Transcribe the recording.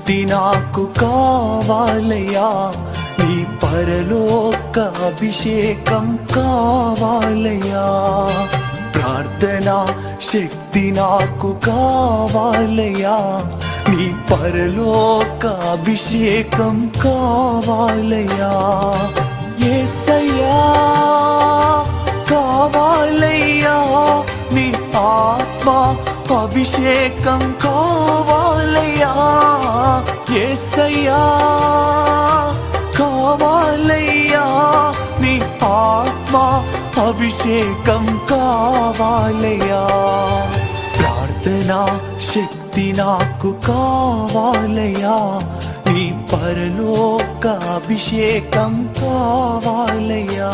శక్తి నాకు కావాలయ్యా, నీ పరలోక అభిషేకం కావాలయ్యా. ప్రార్థనా శక్తి నాకు కావాలయ్యా, నీ పరలోక అభిషేకం కావాలయ్యా. యేసయ్యా కావాలయ్యా, నీ ఆత్మ అభిషేకం కావాలయ్యా. యేసయ్యా కావాలయ్యా, నీ ఆత్మ అభిషేకం కావాలయ్యా. ప్రార్థనా శక్తి నాకు కావాలయ్యా, నీ పరలోక అభిషేకం కావాలయ్యా.